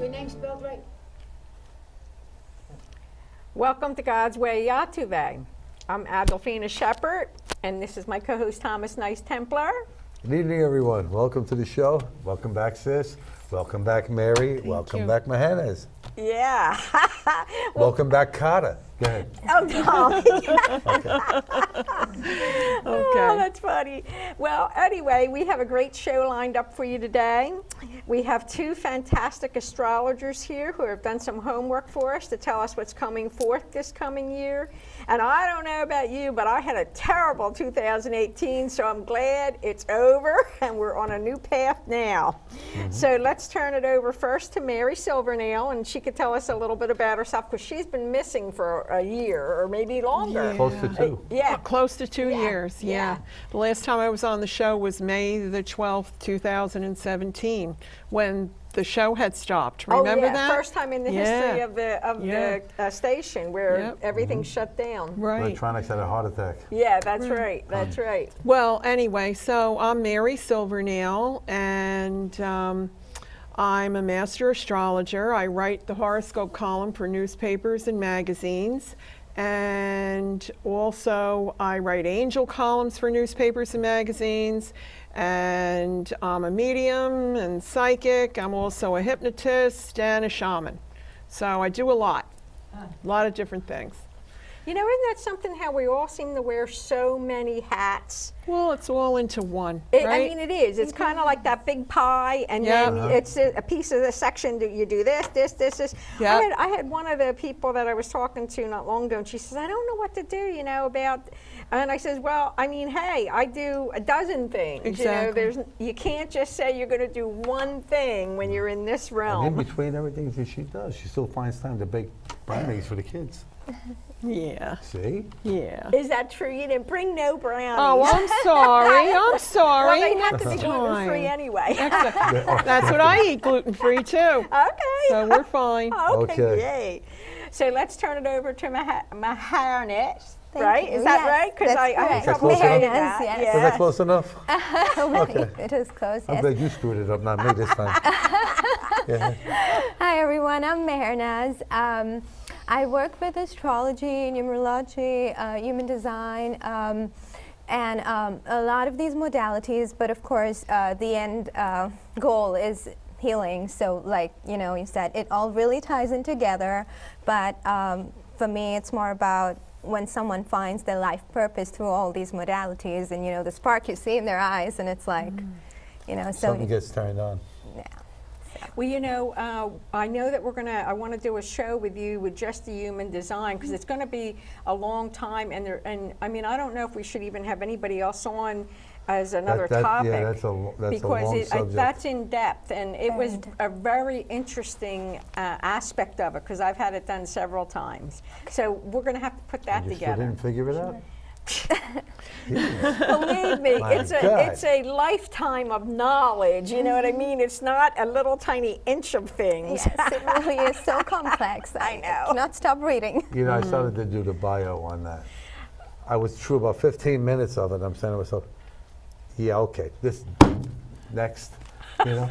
your name spelled right? Welcome to God's Way, YTVY. I'm Adolphina Shephard, and this is my co-host Thomas Nice Templar. Good evening, everyone. Welcome to the show. Welcome back, sis. Welcome back, Mary. Welcome back, Mehernaz. Yeah. Welcome back, Carter. Go ahead. Oh, Tommy. Okay. Oh, that's funny. Well, anyway, we have a great show lined up for you today. We have two fantastic astrologers here who have done some homework for us to tell us what's coming forth this coming year. And I don't know about you, but I had a terrible 2018, so I'm glad it's over and we're on a new path now. Mm-hmm. So let's turn it over first to Mary Silvernail, and she could tell us a little bit about herself because she's been missing for a year or maybe longer. Yeah. Close to two. Yeah. Close to 2 years, yeah. The last time I was on the show was May the 12th, 2017, when the show had stopped. Remember that? First time in the history of the station where everything shut down. Right. Electronics had a heart attack. Yeah, that's right. That's right. Well, anyway, so I'm Mary Silvernail, and I'm a master astrologer. I write the horoscope column for newspapers and magazines. And also I write angel columns for newspapers and magazines. And I'm a medium and psychic. I'm also a hypnotist and a shaman. So I do a lot of different things. You know, isn't that something how we all seem to wear so many hats? Well, it's all into one, right? I mean, it is. It's kind of like that big pie, and then it's a piece of the section that you do this. Yep. I had one of the people that I was talking to not long ago, and she says, I don't know what to do, you know, about, and I says, well, I mean, hey, I do a dozen things. Exactly. You know, you can't just say you're going to do one thing when you're in this realm. And in between everything that she does, she still finds time to bake brownies for the kids. Yeah. See? Yeah. Is that true? You didn't bring no brownies. Oh, I'm sorry. I'm sorry. Well, they have to be gluten-free anyway. That's what I eat, gluten-free too. Okay. So we're fine. Okay. Yay. So let's turn it over to Mehernaz. Right? Is that right? Because I have trouble saying that. Is that close enough? Okay. It is close, I'm glad you screwed it up, not me this time. Hi, everyone. I'm Mehernaz. I work with astrology, numerology, human design, and a lot of these modalities, but of course, the end goal is healing. So like, you know, you said, it all really ties in together, but for me, it's more about when someone finds their life purpose through all these modalities, and, you know, the spark you see in their eyes, and it's like, you know, so. Something gets turned on. Yeah. Well, you know, I know that I want to do a show with you with just the human design, because it's going to be a long time, and I mean, I don't know if we should even have anybody else on as another topic. Yeah, that's a long subject. That's in depth, and it was a very interesting aspect of it, because I've had it done several times. So we're going to have to put that You together. still didn't figure it out? Believe me, it's a lifetime of knowledge. You know what I mean? It's not a little tiny inch of things. Yes, it really is so complex. I know. Cannot stop reading. You know, I started to do the bio on that. I was through about 15 minutes of it. I'm saying to myself, yeah, okay, this, next. You know,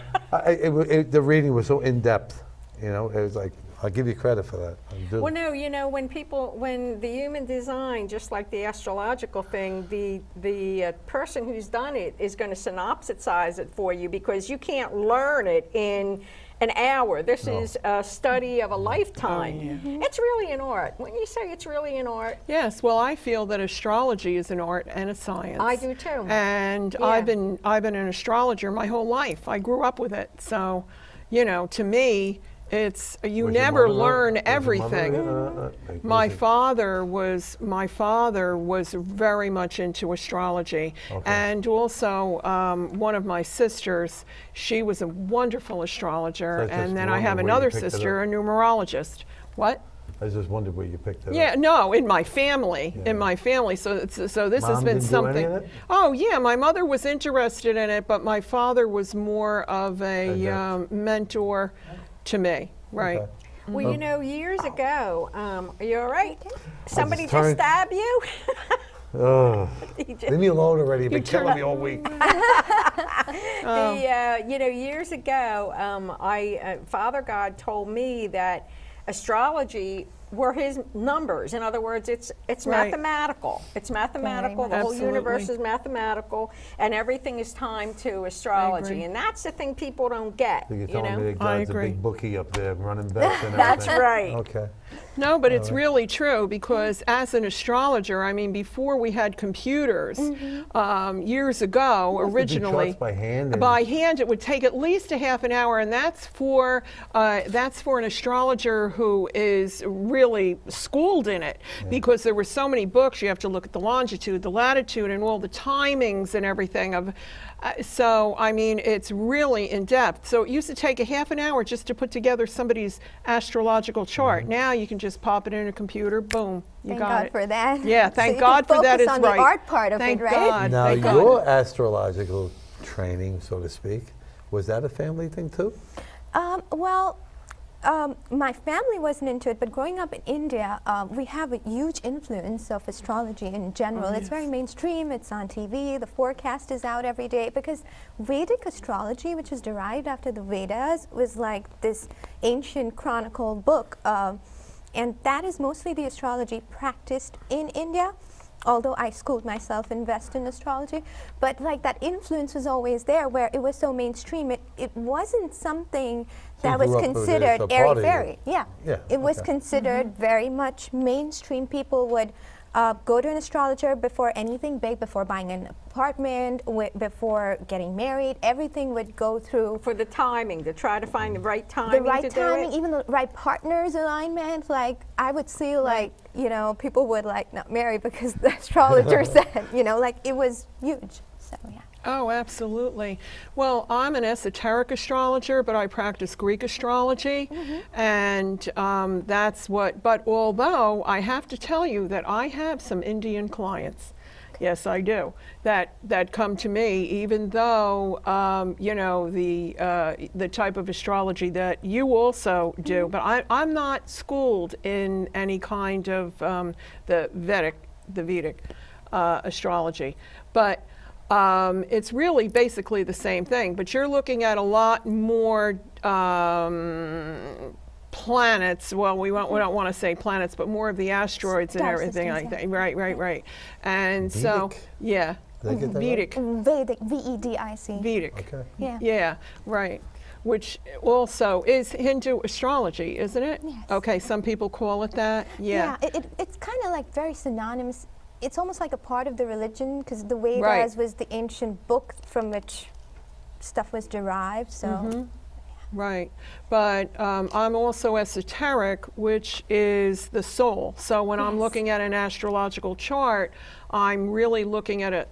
the reading was so in depth. You know, it was like, I'll give you credit for that. Well, no, you know, when the human design, just like the astrological thing, the person who's done it is going to synopsize it for you, because you can't learn it in an hour. This is a study of a lifetime. It's really an art. When you say it's really an art. Yes, well, I feel that astrology is an art and a science. I do too. And I've been an astrologer my whole life. I grew up with it. So, you know, to me, it's you never learn everything. My father was very much into astrology, and also one of my sisters, she was a wonderful astrologer, and then I have another sister, a numerologist. What? I just wondered where you picked it up. Yeah, no, in my family, So this Mom has been didn't something. do any of it? Oh yeah, my mother was interested in it, but my father was more of a mentor to me, right? Okay. Well, you know, years ago, are you all right? Somebody just turned- stabbed you? Leave me alone already. You've been killing me all week. You know, years ago, Father God told me that astrology were his numbers. In other words, it's Right. mathematical. It's mathematical. The whole Absolutely. universe is mathematical, and everything is timed to astrology. agree. And that's the thing people don't get. So you're You telling know? me that I God's a agree. big bookie up there running bets and That's everything? right. Okay. No, but it's really true because as an astrologer, I mean, before we had computers, years ago, You have to do originally, charts by hand and- by hand, it would take at least a half an hour, and that's for an astrologer who is really schooled in it, because there were so many books. You have to look at the longitude, the latitude, and all the timings and everything of. So, I mean, it's really in depth. So it used to take a half an hour just to put together somebody's astrological chart. Now you can just pop it in a computer, boom, you Thank got God it. for that. Yeah, So thank you God can for that. focus Is on right. the art part of Thank it, right? God. Now, thank God. your astrological training, so to speak, was that a family thing too? My family wasn't into it, but growing up in India, we have a huge influence of astrology in general. It's very mainstream, it's on TV, the forecast is out every day, because Vedic astrology, which is derived after the Vedas, was like this ancient chronicle book, and that is mostly the astrology practiced in India. Although I schooled myself in Western astrology, but like that influence was always there, where it was so mainstream. It wasn't something that was grew up with it, it's considered a part of airy-fairy. you. Yeah. Yeah, It was okay. considered very much mainstream. People would go to an astrologer before anything big, before buying an apartment, before getting married. Everything would go through For the timing, to try to find the right timing the right to do timing, it. even the right partners alignment. Like I would see, like people would like not marry because the astrologer said, like it was huge. So yeah. Oh, absolutely. Well, I'm an esoteric astrologer, but I practice Greek astrology, and that's what. But although I have to tell you that I have some Indian clients. Yes, I do. That come to me, even though the type of astrology that you also do. But I'm not schooled in any kind of the Vedic astrology, but. It's really basically the same thing, but you're looking at a lot more planets. Well, we don't want to say planets, but more of the asteroids and Star everything systems, like that. Right. And so, Vedic? yeah, Did I get that right? Vedic. Vedic, VEDIC. Vedic. Okay. Yeah. Yeah, right. Which also is Hindu astrology, isn't it? Yes. Okay, some people call it that. Yeah. It's kind of like very synonymous. It's almost like a part of the religion, because the Vedas Right. was the ancient book from which stuff was derived. So Right, but I'm also esoteric, which is the soul. So when I'm Yes. looking at an astrological chart, I'm really looking at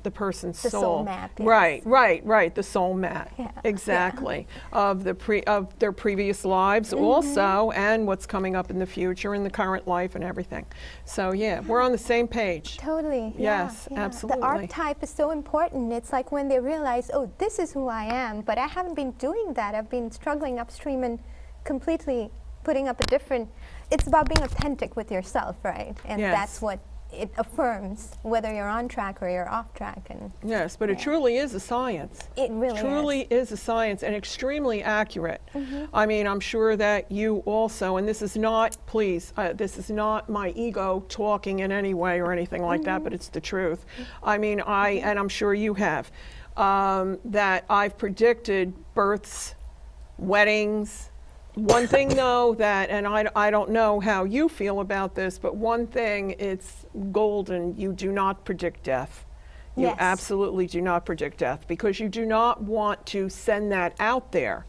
the person's The soul map, yes. Right, the soul map. Yeah, Exactly. Of their previous lives also, and what's coming up in the future and the current life and everything. So yeah, we're on the same page. totally. Yes, yeah. absolutely. The archetype is so important. It's like when they realize, oh, this is who I am, but I haven't been doing that. I've been struggling upstream and completely putting up a different. It's about being authentic with yourself, right? And Yes. that's what it affirms, whether you're on track or you're off track. And Yes, but it truly is a science. it really Truly is a science, and extremely accurate. I mean, I'm sure that you also, and this is not, please, this is not my ego talking in any way or anything like that, but it's the truth. I mean, and I'm sure you have, that I've predicted births, weddings. One thing though that, and I don't know how you feel about this, but one thing, it's golden, you do not predict death. You Yes. absolutely do not predict death, because you do not want to send that out there.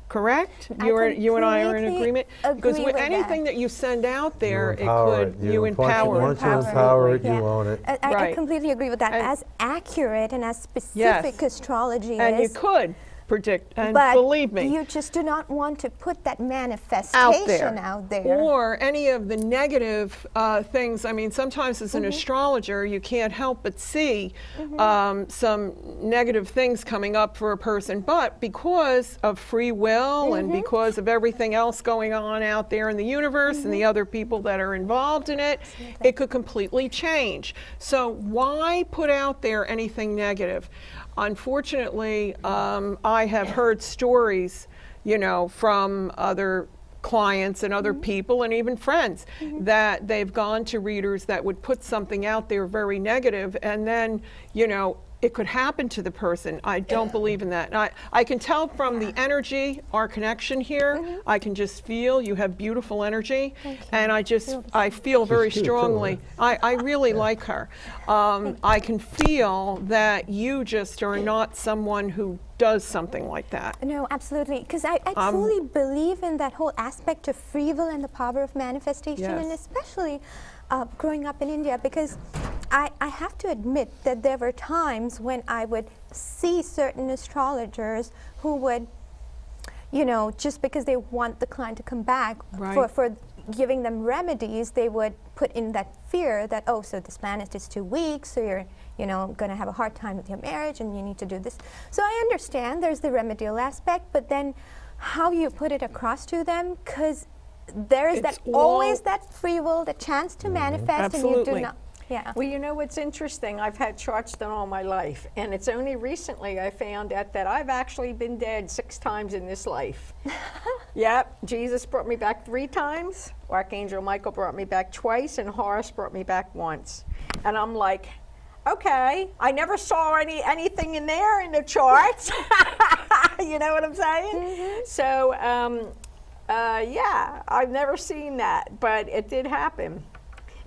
Correct? I You and I are in completely agreement? Because agree with anything that. that you send out there, it empower could, it. you empower it. Once you empower it, Yeah. you own it. I Right. completely agree with that. And- as accurate and as specific astrology And you is, could predict, and but believe me. you just do not want to put that manifestation out there. Or any of the negative things. I mean, sometimes as an astrologer, you can't help but see some negative things coming up for a person. But because of free will and because of everything else going on out there in the universe and the other people that are involved in it, it could completely change. So why put out there anything negative? unfortunately, I have heard stories, you know, from other clients and other people and even friends that they've gone to readers that would put something out there very negative, and then, you know, it could happen to the person. I don't believe in that. And I can tell from the energy, our connection here, I can just feel you have beautiful energy, and I feel very cute too, strongly. I really like her. I can feel that you just are not someone who does something like that. No, absolutely. Because I truly believe in that whole aspect of free will and the power of manifestation, and Yes. especially growing up in India, because I have to admit that there were times when I would see certain astrologers who would, you know, just because they want the client to come back Right. for giving them remedies, they would put in that fear that, oh, so this planet is too weak, so you're, you know, going to have a hard time with your marriage and you need to do this. So I understand there's the remedial aspect, but then how you put it across to them, because there is It's always all- that free will, the chance to manifest, and you Absolutely. do not. Yeah. Well, you know what's interesting? I've had charts done all my life, and it's only recently I found out that I've actually been dead 6 times in this life. Yep, Jesus brought me back 3 times, Archangel Michael brought me back twice, and Horus brought me back once. And I'm like, okay, I never saw anything in there in the charts. You know what I'm saying? So, yeah, I've never seen that, but it did happen.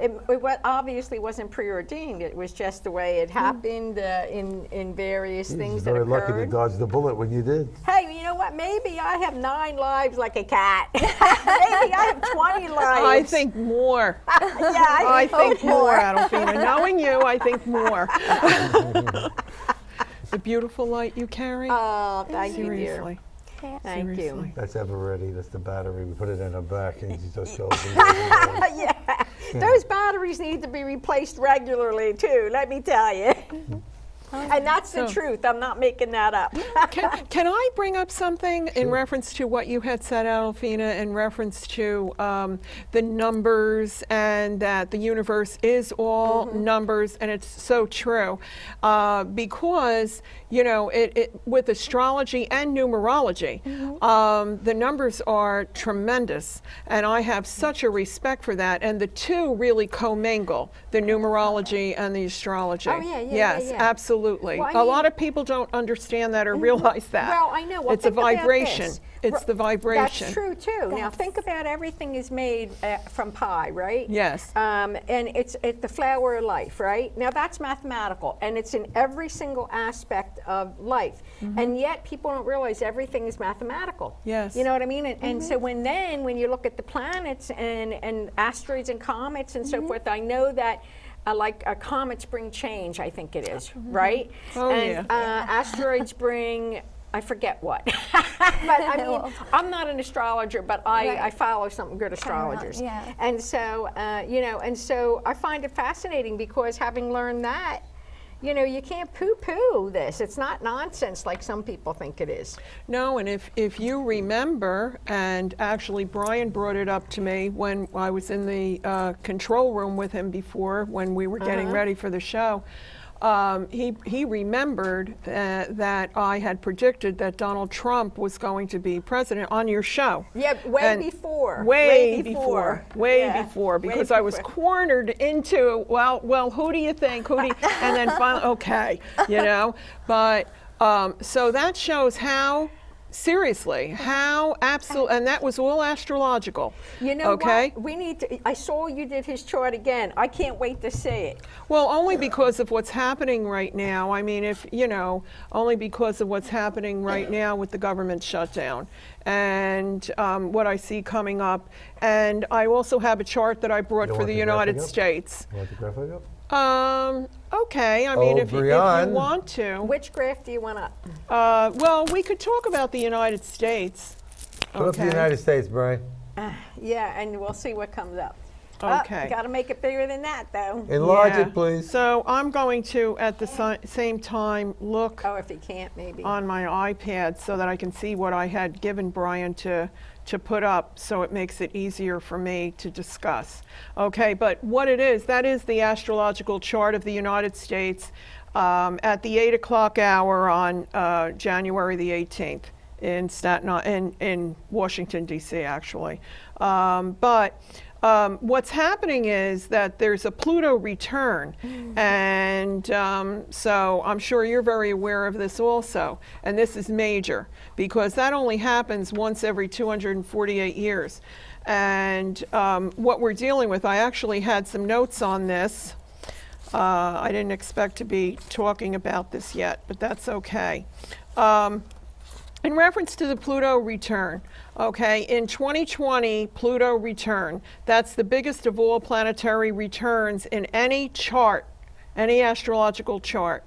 It obviously wasn't preordained. It was just the way it happened in various You're things that very lucky to occurred. dodge the bullet when you did. Hey, you know what? Maybe I have 9 lives like a cat. Maybe I have 20 lives. I think more. Yeah, I think more, Adolphina. Knowing you, I think more. The beautiful light you carry. Oh, thank you, dear. Seriously. Thank you. Seriously. That's ever ready. That's the battery. We put it in her back and she just goes. Yeah, those batteries need to be replaced regularly too, let me tell you. And that's the So- truth. I'm not making that up. Can I bring up something in reference to what you had said, Adolphina, in reference to the numbers, and that the universe is all numbers, and it's so true. Because, you know, with astrology and numerology, the numbers are tremendous, and I have such a respect for that, and the two really commingle, the numerology and the astrology. Oh, yeah, yeah, yes, yeah, yeah. absolutely. Well, I A lot mean- of people don't understand that or realize that. Well, I know. Well, it's a think about vibration. this. It's the vibration. That's true too. Now think about everything is made from pi, right? Yes. And it's the flower of life, right? Now that's mathematical, and it's in every single aspect of life. And yet people don't realize everything is mathematical. Yes. You know what I mean? And so when you look at the planets and asteroids and comets and so forth, I know that. Like comets bring change, I think it is, right? Oh, and asteroids bring, I forget what. But I mean, I'm not an astrologer, but I follow some good astrologers. yeah. And so, you know, and so I find it fascinating because having learned that, you know, you can't poo-poo this. It's not nonsense like some people think it is. No, and if you remember, and actually Brian brought it up to me when I was in the control room with him before, when we were getting ready for the show, he remembered that I had predicted that Donald Trump was going to be president on your show. Yeah, before. Way before, Yeah, because way I was before. cornered into, well, who do you think? Who do you, and then finally, okay, you know. But so that shows how. Seriously, how absolute, and that was all astrological. You know okay? what? We need to, I saw you did his chart again. I can't wait to see it. Well, only because of what's happening right now. I mean, only because of what's happening right now with the government shutdown and what I see coming up. And I also have a chart that I brought You for want the the United graphic up? States. You want the graphic up? Okay, I mean, if you Brian. want to. Which graph do you want up? Well, we could talk about the United States. Put up the United States, Brian. Yeah, and we'll see what comes up. Okay. Got to make it bigger than that, though. Enlarge Yeah. it, please. So I'm going to, at the same time, look Oh, if you can't, maybe. on my iPad so that I can see what I had given Brian to to put up, so it makes it easier for me to discuss. Okay, but what it is, that is the astrological chart of the United States at the 8 o'clock hour on January the 18th in Staten, in Washington, D.C., actually. What's happening is that there's a Pluto return, and so I'm sure you're very aware of this also, and this is major because that only happens once every 248 years. And what we're dealing with, I actually had some notes on this. I didn't expect to be talking about this yet, but that's okay. In reference to the Pluto return, okay, in 2020, Pluto return, that's the biggest of all planetary returns in any chart, any astrological chart.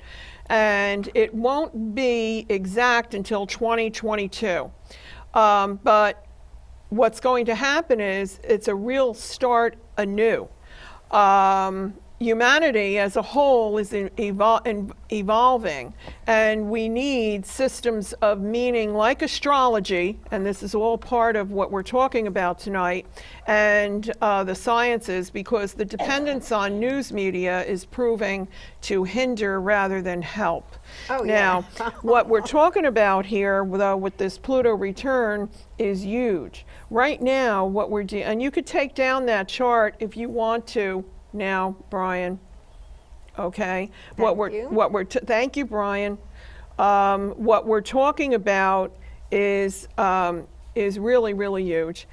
And it won't be exact until 2022. But what's going to happen is it's a real start anew. Humanity as a whole is evolving, and we need systems of meaning like astrology, and this is all part of what we're talking about tonight, and the sciences, because the dependence on news media is proving to hinder rather than help. Oh, now, yeah. what we're talking about here, though, with this Pluto return is huge. Right now, what we're doing, and you could take down that chart if you want to, now, Brian. Okay. Thank you, Brian. What we're talking about is really, really huge.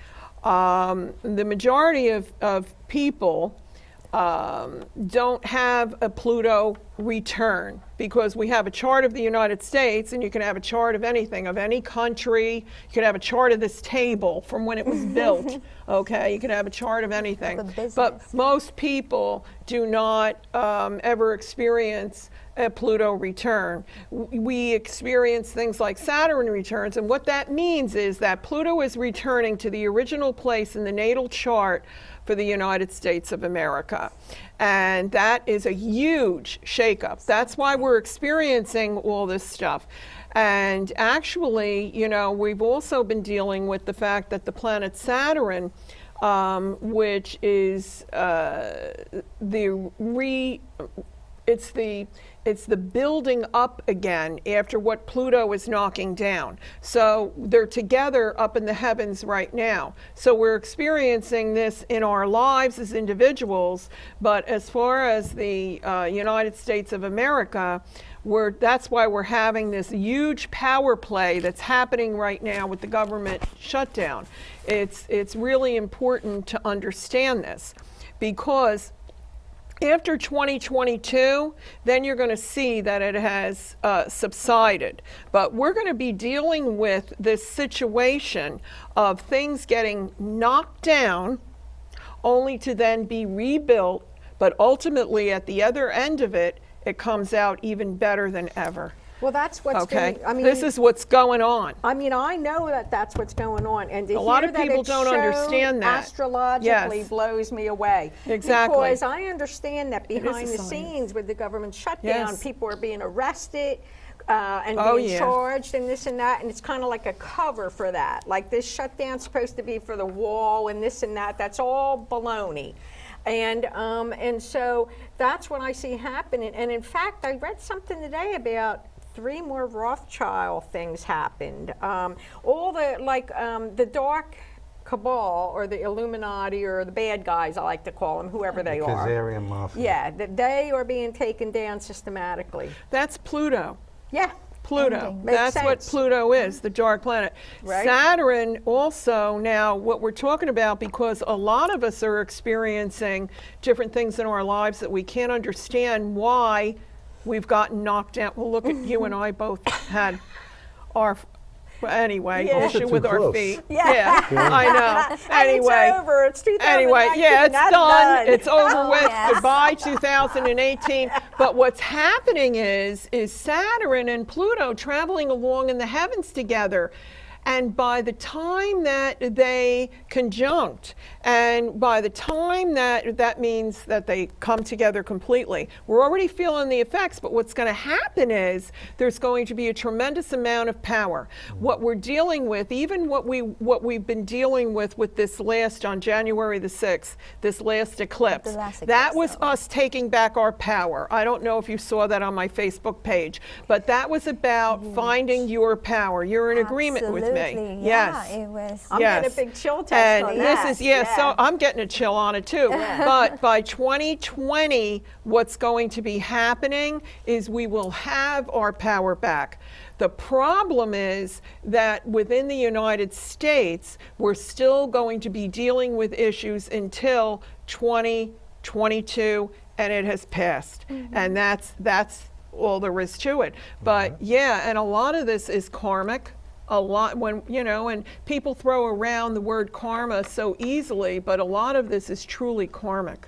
The majority of people don't have a Pluto return because we have a chart of the United States, and you can have a chart of anything, of any country. You can have a chart of this table from when it was built. Okay, you can have a chart of anything. But most people do not ever experience a Pluto return. We experience things like Saturn returns, and what that means is that Pluto is returning to the original place in the natal chart for the United States of America. And that is a huge shakeup. That's why we're experiencing all this stuff. And actually, you know, we've also been dealing with the fact that the planet Saturn, which is it's the building up again after what Pluto is knocking down. So they're together up in the heavens right now. So we're experiencing this in our lives as individuals, but as far as the United States of America, that's why we're having this huge power play that's happening right now with the government shutdown. It's really important to understand this, because after 2022, then you're going to see that it has subsided. But we're going to be dealing with this situation of things getting knocked down only to then be rebuilt, but ultimately at the other end of it, it comes out even better than ever. Well, that's what's okay. going, I mean, this is what's going on. I mean, I know that that's what's going on, and to A lot hear of people that it's don't understand that. astrologically Yes. blows me away. Exactly. Because I understand that behind a the science. scenes with the government shutdown, Yes. people are being arrested and Oh, being yeah. charged and this and that, and it's kind of like a cover for that. Like this shutdown's supposed to be for the wall and this and that. That's all baloney. And so that's what I see happening. And in fact, I read something today about 3 more Rothschild things happened. All the dark cabal, or the Illuminati, or the bad guys, I like to call them, whoever they are. Khazarian Mafia. Yeah, that they are being taken down systematically. That's Pluto. Yeah. Pluto. Makes That's what sense. Pluto is, the dark planet. Right. Saturn also, now what we're talking about, because a lot of us are experiencing different things in our lives that we can't understand why we've gotten knocked out. Well, look at you and I both had our, anyway, Yeah. issue Too with our close. feet. Yeah. I know. And Anyway. it's over. It's 2019. Anyway, yeah, it's That's done. It's over Oh, with. yes. Goodbye, 2018. But what's happening is Saturn and Pluto traveling along in the heavens together. And by the time that they conjunct And by the time that means that they come together completely, we're already feeling the effects, but what's going to happen is there's going to be a tremendous amount of power. What we're dealing with, even what we've been dealing with this last, on January the 6th, this last eclipse, that was us taking back our power. I don't know if you saw that on my Facebook page, but that was about finding your power. You're in agreement with me. Absolutely. Yes. Yeah, it was. I'm getting a big chill test on And that. this is, so I'm getting a chill on it too. But by 2020, what's going to be happening is we will have our power back. The problem is that within the United States, we're still going to be dealing with issues until 2022, and it has passed. And that's all there is to it. But yeah, and a lot of this is karmic. A lot, when, you know, and people throw around the word karma so easily, but a lot of this is truly karmic.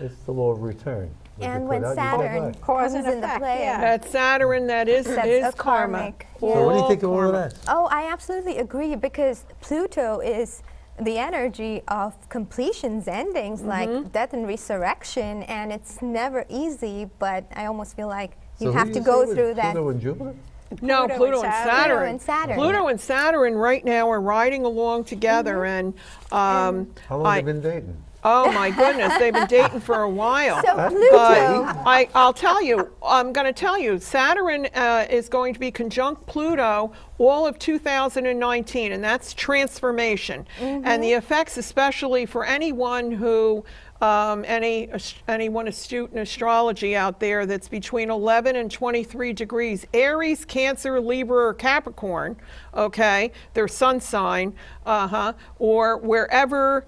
It's the law of return. What you And put when out, you get Saturn back. Cause comes and into effect, play. yeah. That Saturn, that is That's a karma. karmic, So what do you think of all of karma. that? Oh, I absolutely agree, because Pluto is the energy of completions, endings, like death and resurrection, and it's never easy, but I almost feel like you So who have do to you go say was through that. Pluto and Jupiter? No, Pluto and Saturn. Pluto and Saturn. Pluto and Saturn right now are riding along together, and How long have you been dating? oh my goodness, they've been dating for a while. So That's Pluto, I'll tell you, I'm going to tell you, Saturn is going to be conjunct Pluto all of 2019, and that's transformation. And the effects, especially for anyone who, anyone astute in astrology out there that's between 11 and 23 degrees, Aries, Cancer, Libra, or Capricorn, okay, their sun sign, or wherever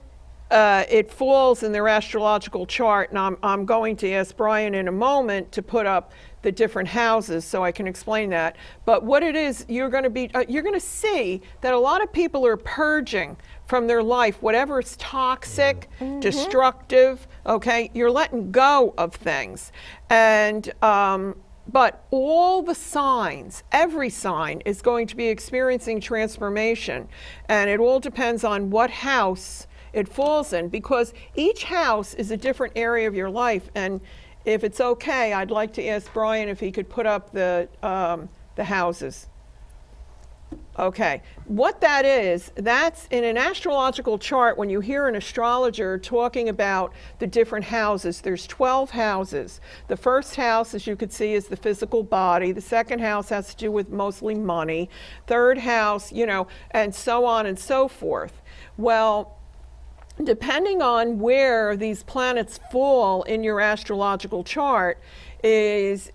it falls in their astrological chart, and I'm going to ask Brian in a moment to put up the different houses so I can explain that. But what it is, you're going to see that a lot of people are purging from their life whatever is toxic, destructive. Okay, you're letting go of things, and but all the signs, every sign is going to be experiencing transformation, and it all depends on what house it falls in, because each house is a different area of your life. And if it's okay, I'd like to ask Brian if he could put up the houses. Okay, what that is, that's in an astrological chart. When you hear an astrologer talking about the different houses, there's 12 houses. The first house, as you could see, is the physical body. The second house has to do with mostly money. Third house, you know, and so on and so forth. Well, depending on where these planets fall in your astrological chart is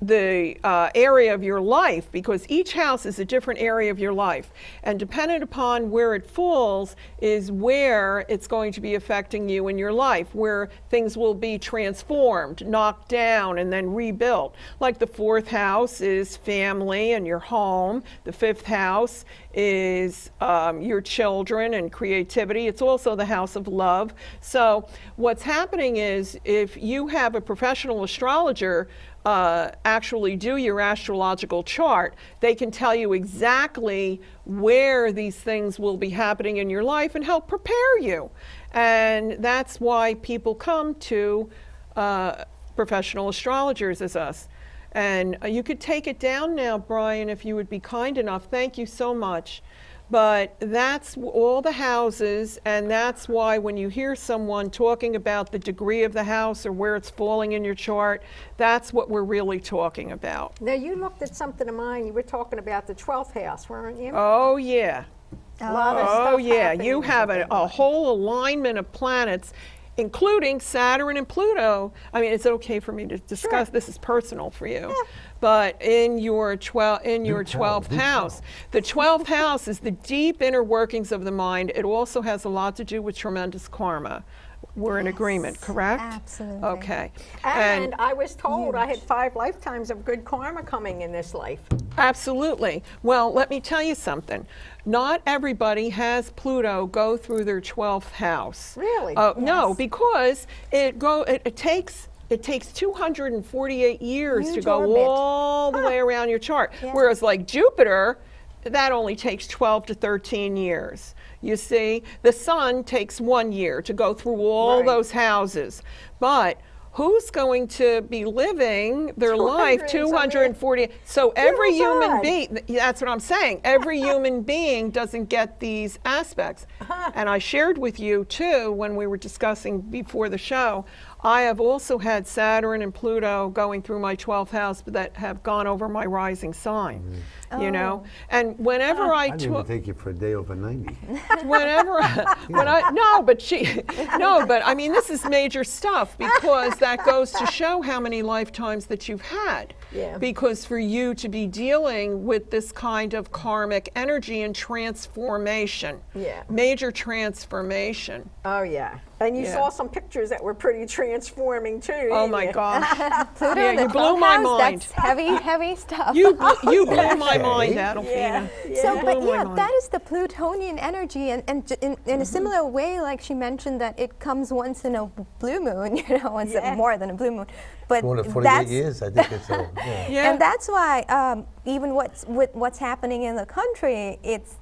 the area of your life, because each house is a different area of your life, and dependent upon where it falls is where it's going to be affecting you in your life, where things will be transformed, knocked down, and then rebuilt. Like the fourth house is family and your home. The fifth house is your children and creativity. It's also the house of love. So what's happening is, if you have a professional astrologer actually do your astrological chart, they can tell you exactly where these things will be happening in your life and help prepare you. And that's why people come to professional astrologers as us. And you could take it down now, Brian, if you would be kind enough. Thank you so much. But that's all the houses, and that's why when you hear someone talking about the degree of the house or where it's falling in your chart, that's what we're really talking about. Now, you looked at something of mine. You were talking about the 12th house, weren't you? Oh, yeah. A lot of Oh, stuff yeah. happening. You have a whole alignment of planets, including Saturn and Pluto. I mean, is it okay for me to discuss? Sure. This is personal for you. But in your 12th house, the 12th house is the deep inner workings of the mind. It also has a lot to do with tremendous karma. We're in agreement, correct? absolutely. Okay. And I was told I had 5 lifetimes of good karma coming in this life. Absolutely. Well, let me tell you something. Not everybody has Pluto go through their 12th house. Really? No, because it takes 248 years to Huge go orbit. all the way around your chart. Yeah. Whereas like Jupiter, that only takes 12 to 13 years. You see, the sun takes 1 year to go through all Right. those houses. But who's going to be living their life 240? So every my human God. being, that's what I'm saying, every human being doesn't get these aspects. And I shared with you too, when we were discussing before the show, I have also had Saturn and Pluto going through my 12th house that have gone over my rising sign, you know? And whenever I I didn't even took, take you for a day over 90. whenever no, but I mean, this is major stuff, because that goes to show how many lifetimes that you've had. Yeah. Because for you to be dealing with this kind of karmic energy and transformation, Yeah. major transformation. Oh, yeah. And you Yeah. saw some pictures that were pretty transforming, too. Oh didn't my you? gosh. Pluto Yeah, in the you blew 12th my house, mind. that's heavy stuff. You blew my mind, Yeah. Adolphina. Yeah. So, You but blew my yeah, mind. that is the Plutonian energy, and in a similar way, like she mentioned, that it comes once in a blue moon, you know, once Yeah. more than a blue moon. But 248 that's years, I think it's a, yeah. Yeah. and that's why even what's happening in the country, it's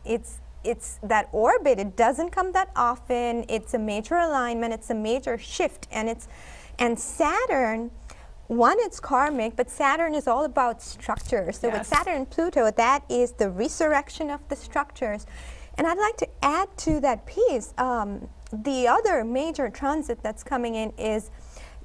that orbit. It doesn't come that often. It's a major alignment. It's a major shift, and Saturn. One, it's karmic, but Saturn is all about structure. So with Yes. Saturn and Pluto, that is the resurrection of the structures. And I'd like to add to that piece, the other major transit that's coming in is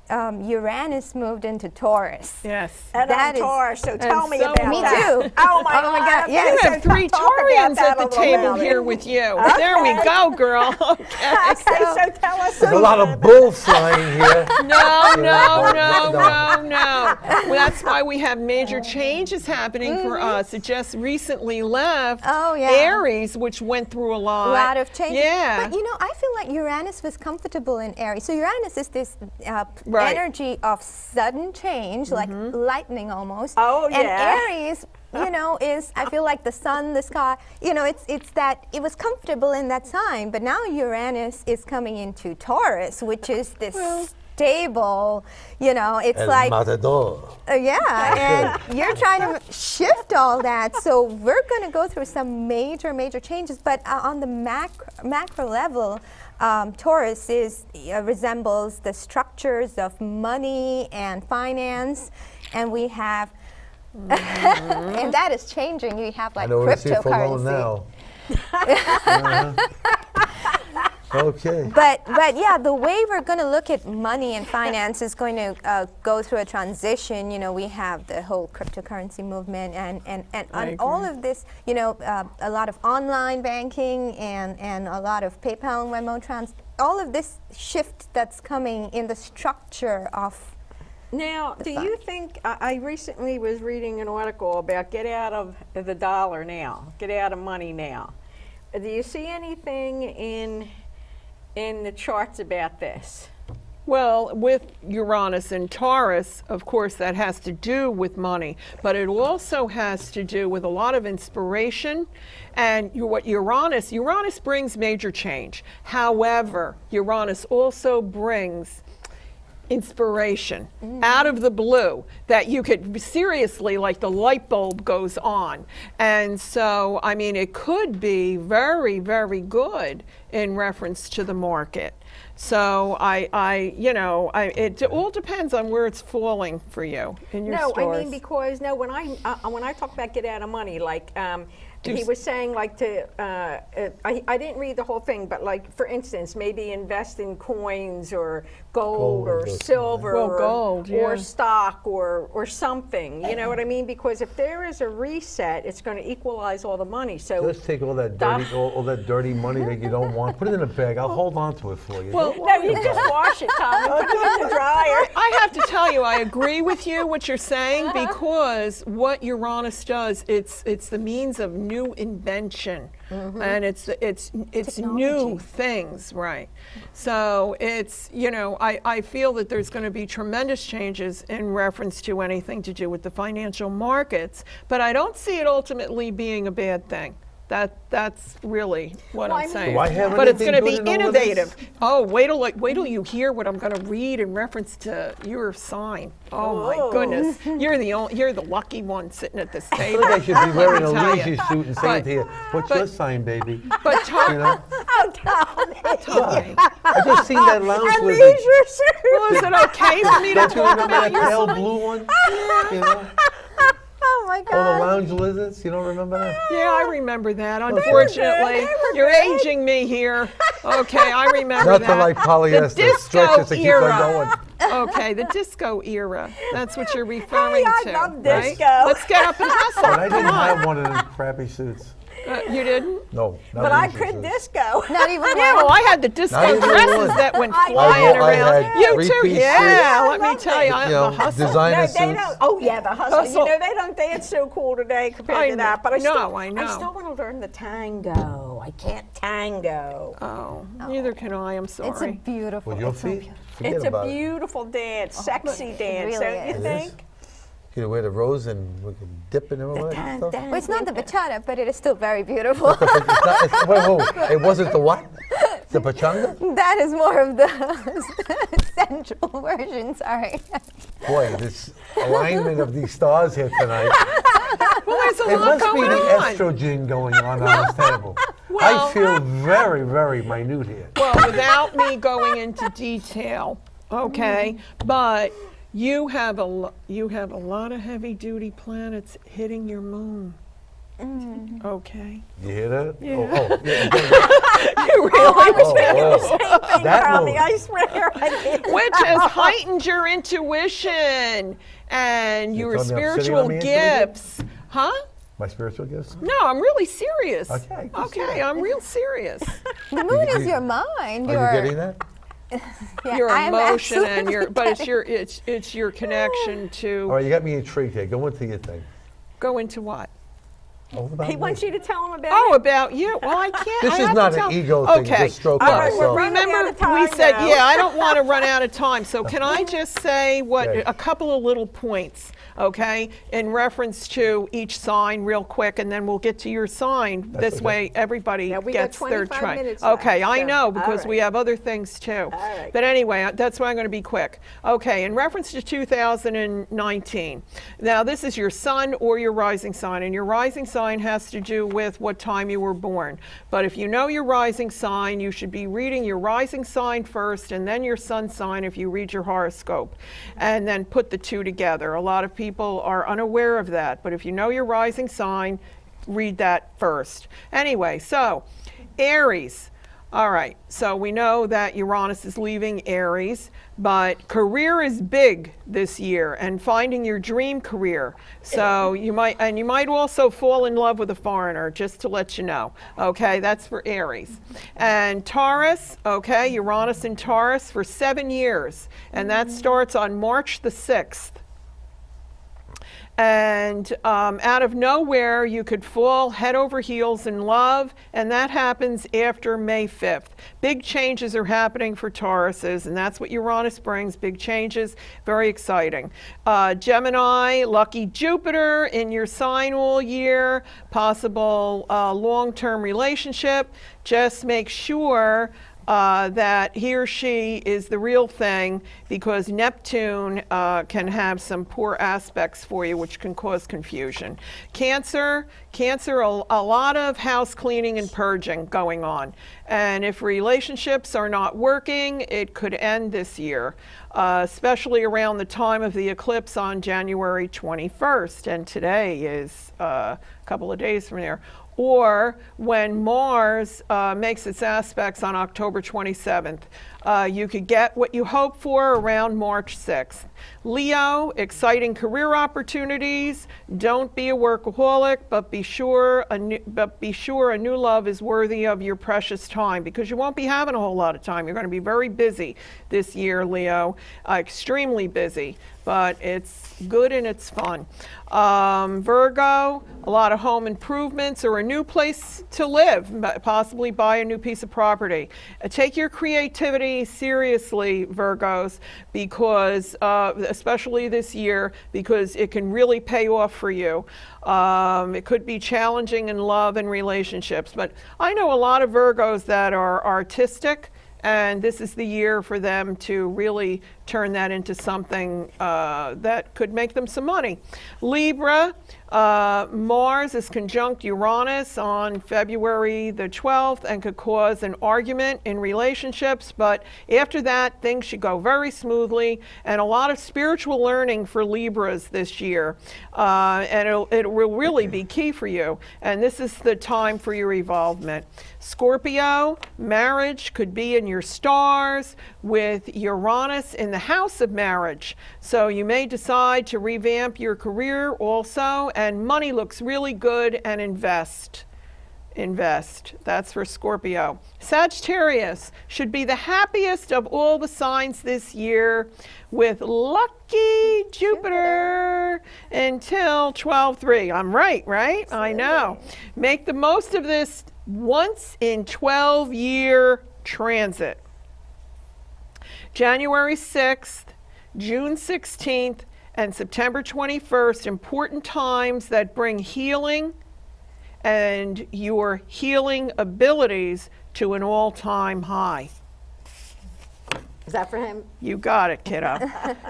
Uranus moved into Taurus. Yes. And That I'm is- Taurus, so tell me so about Me that. too. Oh my Oh my God, yeah. You So have 3 talk about Taurians that at the a little table bit. here with you. There we go, girl. Okay. Okay, so tell us. There's a lot of bull flying here. No, no, Yeah, no, no. no, no. Well, that's why we have major changes happening for us. It just recently left Oh, yeah. Aries, which went through a lot. A lot of changes. Yeah. But you know, I feel like Uranus was comfortable in Aries. So Uranus is this Right. energy of sudden change, like lightning almost. Oh, and yeah. Aries, you know, is, I feel like the sun, the sky, you know, it's that it was comfortable in that sign. But now Uranus is coming into Taurus, which is this stable, you know, it's El like Matador. yeah, and you're trying to shift all that. So we're going to go through some major changes. But on the macro level, Taurus resembles the structures of money and finance, and we have, and that is changing. We have I like know where to see for loan cryptocurrency. now. Okay. But yeah, the way we're going to look at money and finance is going to go through a transition. You know, we have the whole cryptocurrency movement and on all of this, you know, a lot of online banking and a lot of PayPal and Venmo all of this shift that's coming in the structure of. Now, do you think, I recently was reading an article about get out of the dollar now, get out of money now. Do you see anything in the charts about this? Well, with Uranus and Taurus, of course, that has to do with money, but it also has to do with a lot of inspiration. And what Uranus brings major change. However, Uranus also brings inspiration out of the blue that you could seriously, like the light bulb goes on. And so, I mean, it could be very, very good in reference to the market. So it all depends on where it's falling for you in your No, stores. I mean because when I talk about get out of money, like he was saying, like to I didn't read the whole thing, but like for instance, maybe invest in coins or gold or Gold. silver Well, or, gold, or yeah. stock or something. You know what I mean? Because if there is a reset, it's going to equalize all the money. So Just take all that dirty money that you don't want, put it in a bag. I'll hold on to it for you. Well, Don't no, worry you about just it. wash it, Tom, and put it in the dryer. I have to tell you, I agree with you what you're saying, because what Uranus does, it's the means of new invention, and it's new things, right? So it's, you know, I feel that there's going to be tremendous changes in reference to anything to do with the financial markets, but I don't see it ultimately being a bad thing. That's really what Well, I I'm mean- saying. Do I have But it's anything going to be good in all of this? innovative. Oh, wait till you hear what I'm going to read in reference to your sign. Oh my Oh. goodness, you're the lucky one sitting at this I table. feel like I should be wearing a tell ya. leisure suit and But- saying to you, what's your but- sign, baby? But Tar- You know? Oh, Tommy. Tommy, I just seen that lounge And lizard. leisure suit. well, is it okay for me to Don't you talk remember about that your pale sign? blue one? You know? Oh, my All the God. lounge lizards, you don't remember that? Yeah, I remember that. They Unfortunately, were you're good. aging me here. Okay, I remember Nothing that. like polyester disco stretches to keep era. on going. Okay, the disco era. That's what you're referring I to. love right? disco. Let's get up and hustle. But I didn't Come on. have one of them crappy suits. You didn't? No, not But I leisure could suits. disco. Not even Yeah, one. well, I had the disco Not even dresses one. that went I flying know. I around. had You too? three-piece Yeah, suits. let me tell you, You know, the hustle. designer No, they suits. don't. Oh yeah, the hustle. Hustle. You know they don't dance so cool today compared I to that. But I know, still, I know. I still want to learn the tango. I can't tango. Oh, neither can I. I'm sorry. It's a beautiful. With your it's so feet? beautiful. Forget It's a about it. beautiful dance, sexy dance, really don't you is. It think? is. You know, wear the rose and we can dip in and all that Dun, stuff. dun, Well, it's not the dun. bachata, but it is still very beautiful. It's not, it's, wait, it wasn't the what? The pachanga? That is more of the sensual version. Sorry. Boy, this alignment of these stars here tonight. Well, there's a It lot must be going the on. estrogen going on this table. Well- I feel very, very minute here. Well, without me going into detail, okay, but you have a lot of heavy-duty planets hitting your moon. Okay. You hear that? Yeah. Oh, yeah. You really? Oh, that Probably, move. I swear I did. Which has heightened your intuition and You your told me I'm sitting spiritual on the intuition? gifts. Huh? My spiritual gifts? No, I'm really serious. Okay, I can see Okay, that. I'm real serious. The moon is your mind. Are you getting that? Yeah, Your I'm emotion and your, absolutely but it's getting your it's your connection All to right, you got me intrigued here. Go into your thing. go into what? Oh, about He me. wants you to tell him about Oh, it. about you. Well, I can't. This I is have not to an tell- ego thing. Okay. Just stroke All by right, we're myself. running out Remember, of time we said, now. yeah, I don't want to run out of time. So can I just say what Okay. a couple of little points, okay, in reference to each sign real quick, and then we'll get to your sign. That's This okay. way, everybody Yeah, we got gets their 25 try. minutes Okay, left, I so, know all because we right. have other things too. right. But anyway, that's why I'm going to be quick. Okay, in reference to 2019. Now, this is your sun or your rising sign, and your rising sign has to do with what time you were born. But if you know your rising sign, you should be reading your rising sign first and then your sun sign if you read your horoscope, and then put the two together. A lot of people are unaware of that, but if you know your rising sign, read that first. Anyway, so Aries. All right, so we know that Uranus is leaving Aries, but career is big this year and finding your dream career. So you might also fall in love with a foreigner, just to let you know. Okay, that's for Aries. And Taurus, okay, Uranus in Taurus for 7 years, and that starts on March the 6th. And out of nowhere, you could fall head over heels in love, and that happens after May 5th. Big changes are happening for Tauruses, and that's what Uranus brings, big changes, very exciting. Gemini, lucky Jupiter in your sign all year, possible long-term relationship. Just make sure that he or she is the real thing, because Neptune can have some poor aspects for you, which can cause confusion. Cancer, a lot of house cleaning and purging going on. And if relationships are not working, it could end this year, especially around the time of the eclipse on January 21st. And today is a couple of days from there. Or when Mars makes its aspects on October 27th. You could get what you hope for around March 6th. Leo, exciting career opportunities. Don't be a workaholic, but be sure a new love is worthy of your precious time, because you won't be having a whole lot of time. You're going to be very busy this year, Leo, extremely busy. but it's good and it's fun. Virgo, a lot of home improvements or a new place to live, possibly buy a new piece of property. Take your creativity seriously, Virgos, because especially this year, because it can really pay off for you. It could be challenging in love and relationships, but I know a lot of Virgos that are artistic, and this is the year for them to really turn that into something that could make them some money. Libra, Mars is conjunct Uranus on February the 12th and could cause an argument in relationships, but after that, things should go very smoothly, and a lot of spiritual learning for Libras this year. And it will really be key for you, and this is the time for your evolvement. Scorpio, marriage could be in your stars with Uranus in the house of marriage. So you may decide to revamp your career also, and money looks really good, and invest. That's for Scorpio. Sagittarius should be the happiest of all the signs this year with lucky Jupiter until 12/3. I'm right? I know. Make the most of this once in 12-year transit. January 6th, June 16th, and September 21st, important times that bring healing and your healing abilities to an all-time high. Is that for him? You got it, kiddo.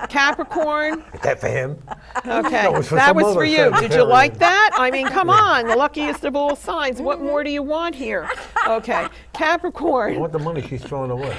Capricorn. Is that for him? Okay, That was for that some was other for you. Did you Sagittarius. like that? I mean, come on, the luckiest of all signs. What more do you want here? Okay, I Capricorn. want the money she's throwing away.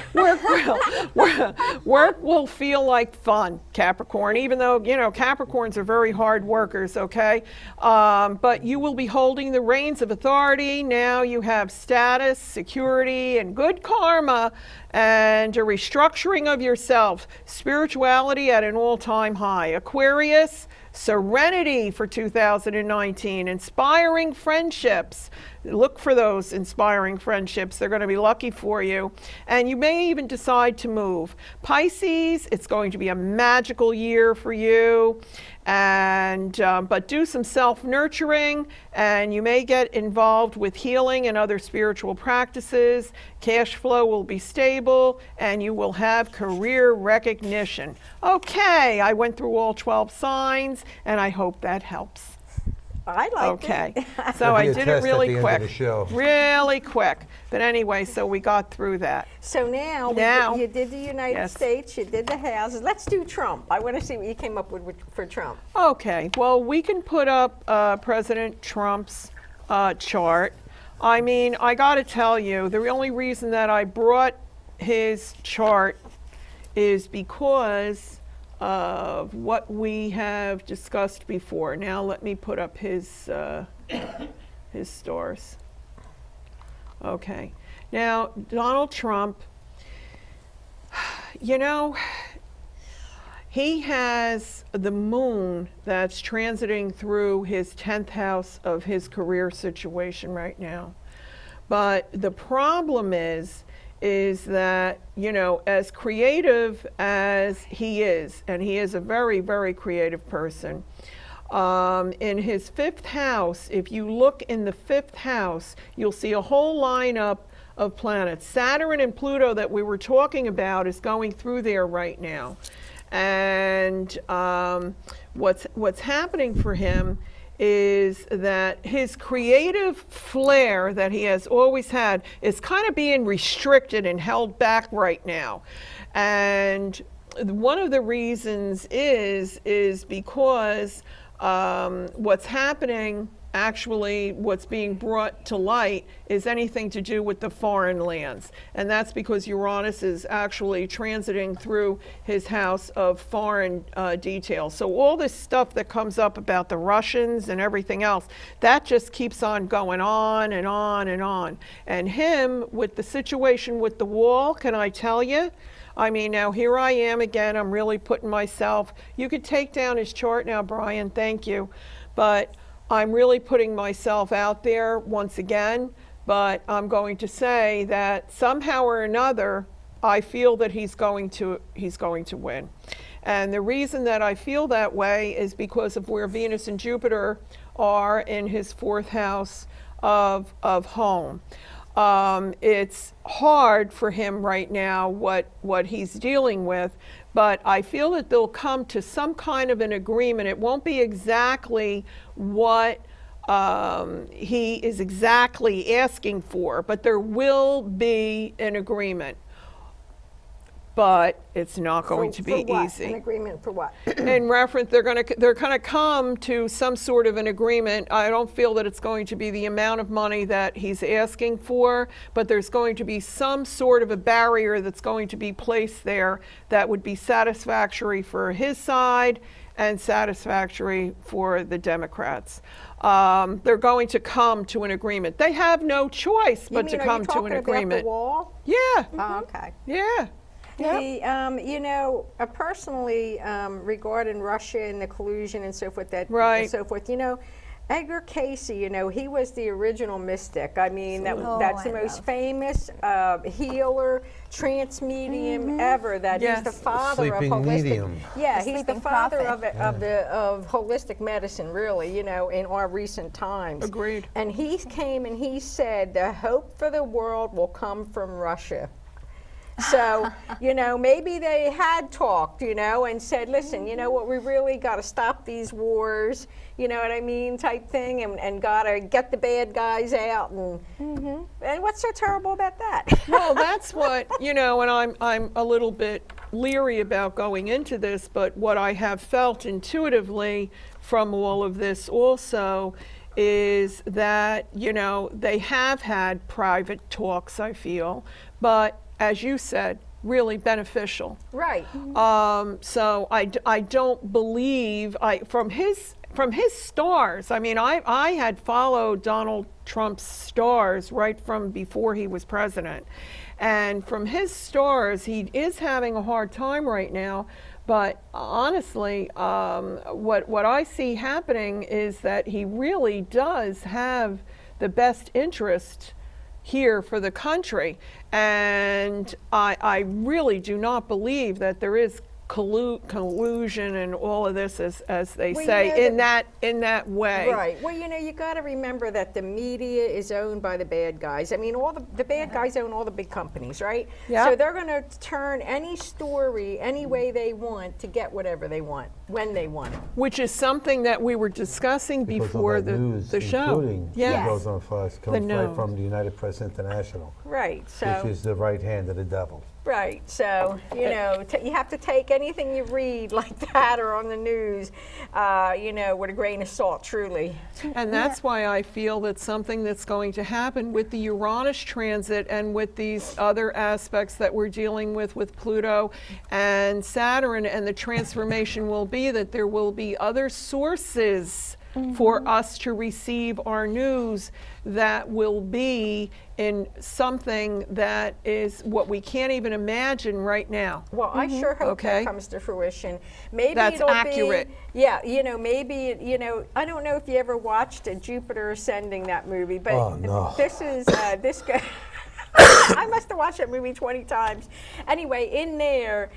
Work will feel like fun, Capricorn, even though, you know, Capricorns are very hard workers, okay? But you will be holding the reins of authority. Now you have status, security, and good karma, and a restructuring of yourself. Spirituality at an all-time high. Aquarius, serenity for 2019. Inspiring friendships. Look for those inspiring friendships. They're going to be lucky for you. And you may even decide to move. Pisces, it's going to be a magical year for you. And but do some self-nurturing, and you may get involved with healing and other spiritual practices. Cash flow will be stable, and you will have career recognition. Okay, I went through all 12 signs, and I hope that helps. I like Okay, it. so I It'll be a did it test at really the end quick. of the show. Really quick. But anyway, so we got through that. So now, you did the United Yes. States, you did the houses. Let's do Trump. I want to see what you came up with for Trump. Okay, well, we can put up President Trump's chart. I mean, I got to tell you, the only reason that I brought his chart is because of what we have discussed before. Now let me put up his stars. Okay, now Donald Trump, you know, he has the moon that's transiting through his 10th house of his career situation right now. But the problem is that, you know, as creative as he is, and he is a very, very creative person, in his 5th house, if you look in the 5th house, you'll see a whole lineup of planets. Saturn and Pluto that we were talking about is going through there right now. And what's happening for him is that his creative flair that he has always had is kind of being restricted and held back right now. And one of the reasons is because what's happening, actually what's being brought to light, is anything to do with the foreign lands. And that's because Uranus is actually transiting through his house of foreign details. So all this stuff that comes up about the Russians and everything else, that just keeps on going on and on and on. And him, with the situation with the wall, can I tell you? I mean, now here I am again, I'm really putting myself, you could take down his chart now, Brian, thank you. But I'm really putting myself out there once again, but I'm going to say that somehow or another, I feel that he's going to win. And the reason that I feel that way is because of where Venus and Jupiter are in his 4th house of home. It's hard for him right now what he's dealing with, but I feel that they'll come to some kind of an agreement. It won't be exactly what he is exactly asking for, but there will be an agreement. But it's not going to be for what? easy. An agreement for what? In reference, they're going to come to some sort of an agreement. I don't feel that it's going to be the amount of money that he's asking for, but there's going to be some sort of a barrier that's going to be placed there that would be satisfactory for his side and satisfactory for the Democrats. They're going to come to an agreement. They have no choice but to come to an agreement. About the wall? Yeah. Oh, okay. Yeah. The, you know, personally, regarding Russia and the collusion and so forth, and so forth, you know, Edgar Cayce, you know, he was the original mystic. I mean, that's the most famous healer, trance medium ever. That he's the father Sleeping of holistic. medium. Yeah, The he's the sleeping father prophet. of holistic medicine, really. You know, in our recent times. Agreed. And he came and he said, the hope for the world will come from Russia. So, you know, maybe they had talked, you know, and said, listen, you know what, we really got to stop these wars, you know what I mean, type thing, and got to get the bad guys out. And what's so terrible about that? Well, that's what, you know, and I'm a little bit leery about going into this, but what I have felt intuitively from all of this also is that, you know, they have had private talks, I feel, but as you said, really beneficial. Right. So I don't believe, from his stars, I mean, I had followed Donald Trump's stars right from before he was president. And from his stars, he is having a hard time right now. But honestly, what I see happening is that he really does have the best interest here for the country. And I really do not believe that there is collusion and all of this, as they Well, say, you know, in that way. Right. Well, you know, you got to remember that the media is owned by the bad guys. I mean, all the bad guys own all the big companies, right? Yeah. So they're going to turn any story any way they want to get whatever they want, when they want it. Which is something that we were discussing Because before all that news, the show. including Yes. what goes on Fox, comes right news. from the United Press International, Right. So. which is the right hand of the devil. Right, so, you know, you have to take anything you read like that or on the news, you know, with a grain of salt, truly. And that's why I feel that something that's going to happen with the Uranus transit and with these other aspects that we're dealing with Pluto and Saturn, and the transformation will be that there will be other sources for us to receive our news that will be in something that is what we can't even imagine right now. Well, I sure hope Okay. that comes to fruition. Maybe That's it'll accurate. be, yeah, you know, maybe, you know, I don't know if you ever watched Jupiter Ascending, that movie, but Oh, no. this is, this guy, I must have watched that movie 20 times. Anyway, in there,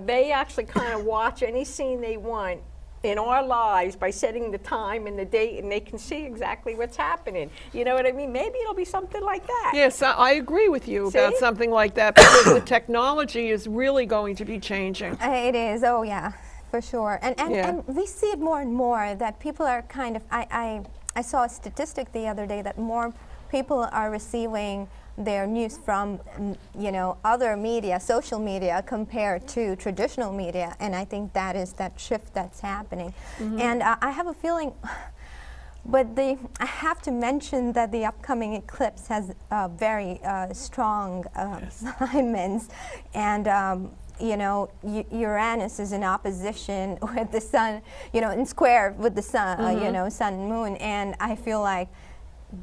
they actually kind of watch any scene they want in our lives by setting the time and the date, and they can see exactly what's happening. You know what I mean? Maybe it'll be something like that. Yes, I agree with you about See? something like that, because the technology is really going to be changing. It is, oh yeah, for sure. And Yeah. and we see it more and more that people are kind of, I saw a statistic the other day that more people are receiving their news from, you know, other media, social media, compared to traditional media, and I think that is that shift that's happening. And I have a feeling, but I have to mention that the upcoming eclipse has very strong alignments, and you know, Uranus is in opposition with the sun, you know, in square with the sun, you know, sun and moon, and I feel like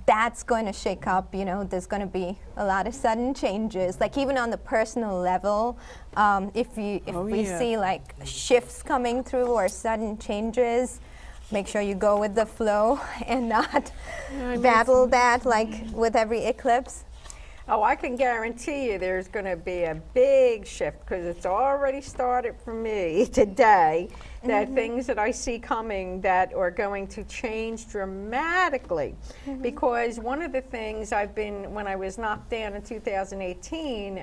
that's going to shake up, you know, there's going to be a lot of sudden changes, like even on the personal level, if we see like shifts coming through or sudden changes, make sure you go with the flow and not battle that like with every eclipse. Oh, I can guarantee you there's going to be a big shift because it's already started for me today. That things that I see coming that are going to change dramatically. Because one of the things when I was knocked down in 2018,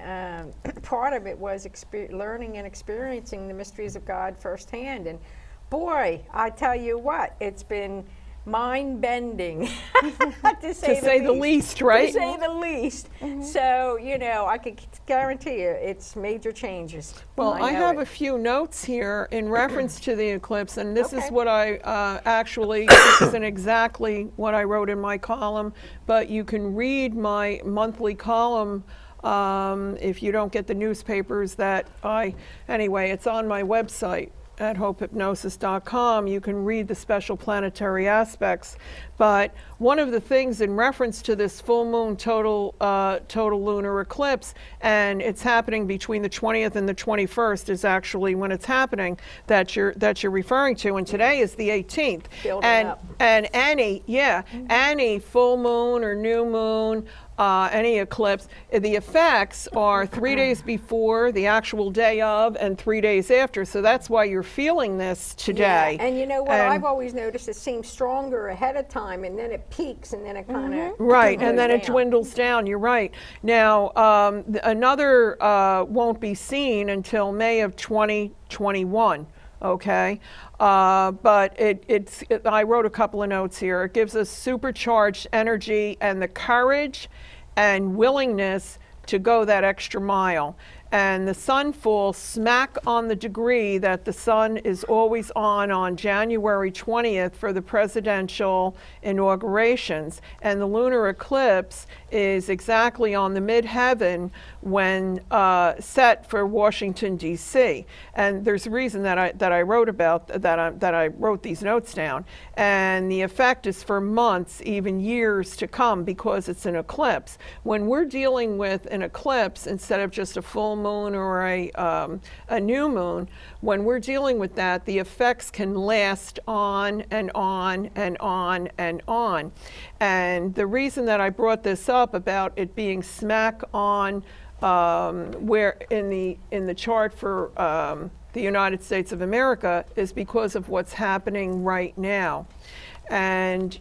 part of it was learning and experiencing the mysteries of God firsthand. And boy, I tell you what, it's been mind-bending, to say the least, right? To say the least. So, I can guarantee you it's major changes. Well, I know have it. a few notes here in reference to the eclipse, and this is what I this isn't exactly what I wrote in my column, but you can read my monthly column if you don't get the newspapers anyway, it's on my website at hopehypnosis.com. You can read the special planetary aspects. But one of the things in reference to this full moon total lunar eclipse, and it's happening between the 20th and the 21st is actually when it's happening that you're referring to, and today is the 18th. And any full moon or new moon, any eclipse, the effects are 3 days before, the actual day of, and 3 days after. So that's why you're feeling this today. Yeah. And you know what? I've always noticed it seems stronger ahead of time, and then it peaks, and then it kind of right, and then it dwindles down. You're right. Now another won't be seen until May of 2021. Okay, but I wrote a couple of notes here. It gives us supercharged energy and the courage and willingness to go that extra mile. And the sun falls smack on the degree that the sun is always on January 20th for the presidential inaugurations. And the lunar eclipse is exactly on the midheaven when set for Washington, D.C. And there's a reason that I wrote about that I wrote these notes down. And the effect is for months, even years to come, because it's an eclipse. When we're dealing with an eclipse instead of just a full moon or a new moon, when we're dealing with that, the effects can last on and on and on and on. And the reason that I brought this up about it being smack on where in the chart for the United States of America is because of what's happening right now. And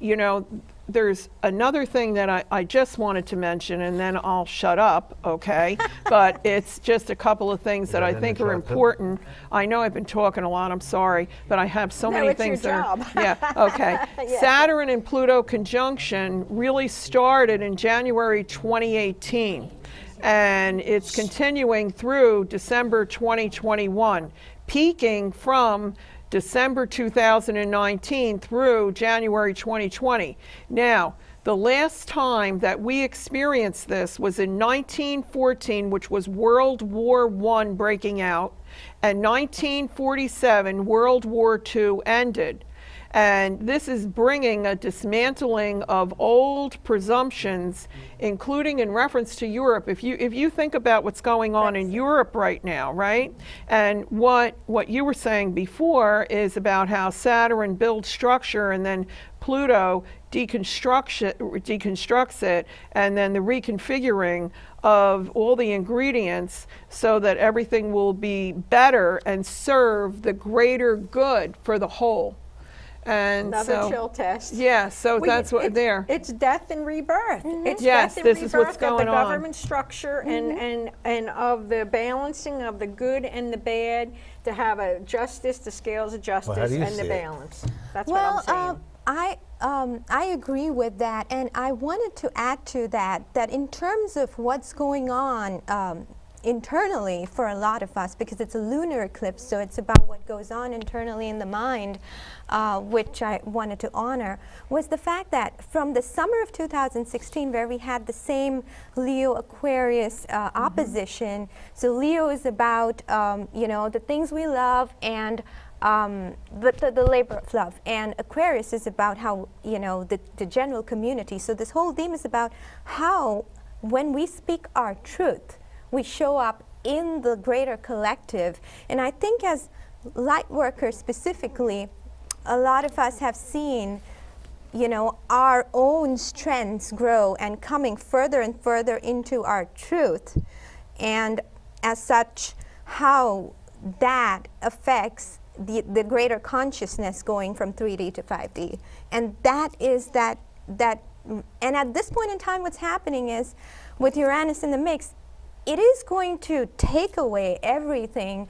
there's another thing that I just wanted to mention, and then I'll shut up, okay? But it's just a couple of things that I think are important. I know I've been talking a lot, I'm sorry, but I have so many things your that job. yeah, okay. Yeah. Saturn and Pluto conjunction really started in January 2018, and it's continuing through December 2021, peaking from December 2019 through January 2020. Now, the last time that we experienced this was in 1914, which was World War I breaking out, and 1947, World War II ended. And this is bringing a dismantling of old presumptions, including in reference to Europe. If you think about what's going on in Europe right now, right? And what you were saying before is about how Saturn builds structure and then Pluto deconstructs it, and then the reconfiguring of all the ingredients so that everything will be better and serve the greater good for the whole. And Another chill test. Yeah, so that's what there. It's death and rebirth. It's Yes, death and this rebirth is what's going of the on. government structure and of the balancing of the good and the bad, to have a justice, the scales of justice, how do you and the see it? balance. That's what I'm saying. I agree with that, and I wanted to add to that in terms of what's going on internally for a lot of us, because it's a lunar eclipse, so it's about what goes on internally in the mind, which I wanted to honor, was the fact that from the summer of 2016, where we had the same Leo-Aquarius opposition, so Leo is about the things we love and the labor of love, and Aquarius is about how the general community. So this whole theme is about how, when we speak our truth, we show up in the greater collective. And I think as light workers specifically, a lot of us have seen our own strengths grow and coming further and further into our truth. And as such, how that affects the greater consciousness going from 3D to 5D. And that is that, and at this point in time, what's happening is, with Uranus in the mix, it is going to take away everything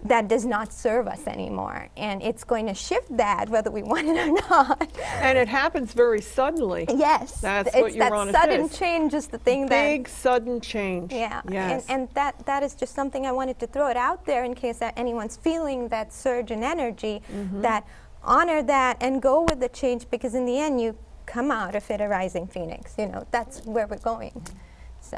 that does not serve us anymore. And it's going to shift that whether we want it or not. And it happens very suddenly. Yes. That's it's what Uranus that sudden is. change is the thing that... Big sudden change. Yeah, Yes. and that is just something I wanted to throw it out there in case that anyone's feeling that surge in energy, that honor that and go with the change, because in the end you come out of it a rising phoenix. That's where we're going. So,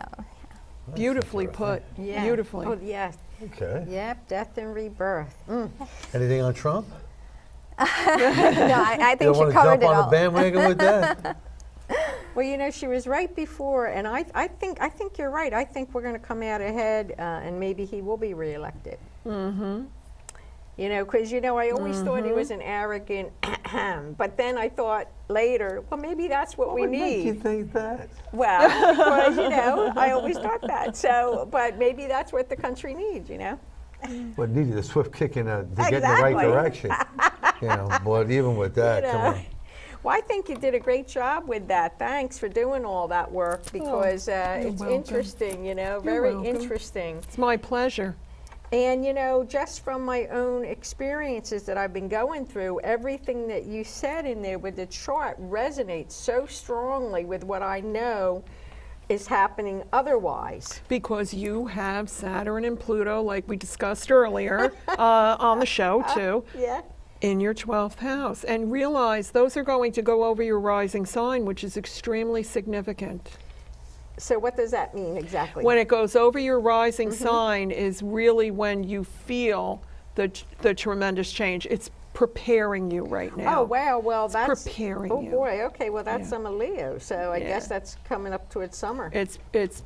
Beautifully put. Yeah. Beautifully. Oh, yes. Okay. Yep, death and rebirth. Mm. Anything on Trump? no, I You think don't she want to covered jump it on the all. bandwagon with that? Well, she was right before, and I think you're right. I think we're going to come out ahead, and maybe he will be reelected. Mm-hmm. Because I always thought he was an arrogant, but then I thought later, well, maybe that's what we What makes you need. think that? Well, because I always thought that. So, but maybe that's what the country needs. What needed a swift kick to get in the right Exactly. direction. But even with that, come on. Well, I think you did a great job with that. Thanks for doing all that work, because it's welcome. interesting, very welcome. interesting. It's my pleasure. And, just from my own experiences that I've been going through, everything that you said in there with the chart resonates so strongly with what I know is happening otherwise. Because you have Saturn and Pluto, like we discussed earlier, on the show too, Yeah. in your 12th house. And realize those are going to go over your rising sign, which is extremely significant. So what does that mean exactly? When it goes over your rising sign is really when you feel the tremendous change. It's preparing you right now. Oh, wow. Well, that's preparing oh you. boy. Okay. Well, that's Yeah. some of Leo. So I guess Yeah. that's coming up towards summer. It's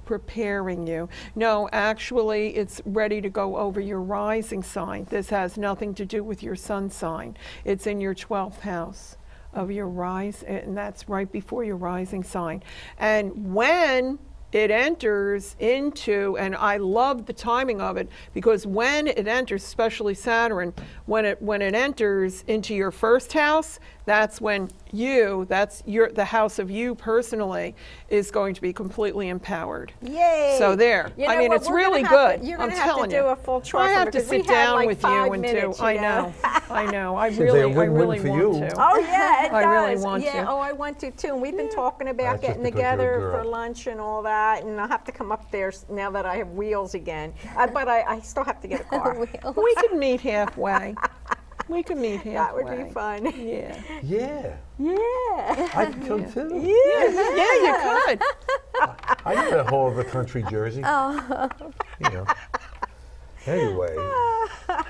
preparing you. No, actually, it's ready to go over your rising sign. This has nothing to do with your sun sign. It's in your 12th house of your rise, and that's right before your rising sign. And when it enters into, and I love the timing of it, because when it enters, especially Saturn, when it enters into your first house, that's when the house of you personally is going to be completely empowered. Yay! So there. You know I mean, what, it's we're really gonna have good. to- you're I'm gonna have to telling do you. a full chart I for have me, to 'cause we sit had down like with 5 you and minutes, do. I know. I know. I Seems like a really win-win for want you. to. Oh yeah, it I does. really want yeah, to. oh, I want to too. And we've been talking about That's just getting because you're a together girl. for lunch and all that. And I'll have to come up there now that I have wheels again. But I still have to get a car. We could meet halfway. We could meet halfway. That would be fun. Yeah. Yeah. Yeah. I can come too. Yeah, you could. I got a whole of the country Jersey. Anyway,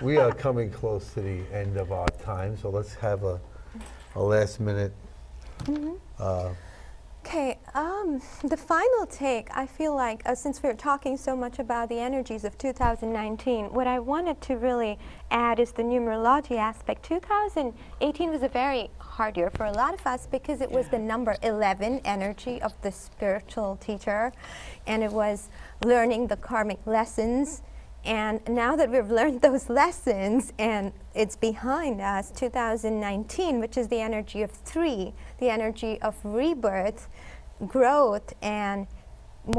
we are coming close to the end of our time, so let's have a last minute. Okay, the final take, I feel like, since we're talking so much about the energies of 2019, what I wanted to really add is the numerology aspect. 2018 was a very hard year for a lot of us because it was the number 11 energy of the spiritual teacher, and it was learning the karmic lessons. And now that we've learned those lessons and it's behind us, 2019, which is the energy of 3, the energy of rebirth, growth, and